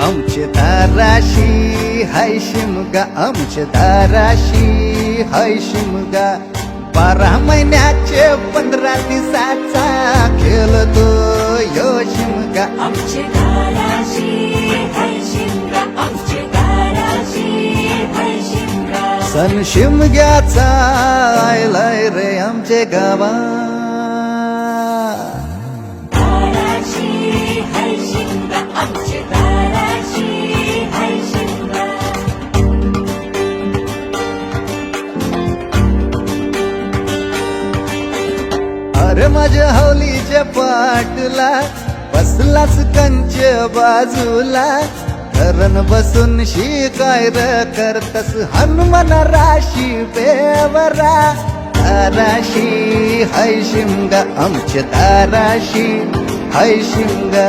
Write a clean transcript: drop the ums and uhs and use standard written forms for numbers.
आमचे दाराशी हाय शिमगा, आमचे दाराशी हाय शिमगा. 12 महिन्याचे 15 दिवसाचा खेळतो यो शिमगा. आमचे दाराशी हाय शिमगा, आमचे दाराशी हाय शिमगा. सण शिमग्याचा आयलाय रे आमचे गावा. दाराशी हाय शिमगा, आमचे दाराशी हाय शिमगा. अरे माझ्या हौलीच्या पाटला बसलाच कंच बाजूला. धरण बसून शिकाय र करतस हनुमान राशी बेवरा. दाराशी हाय शिमगा, आमच्या दाराशी हाय शिमगा.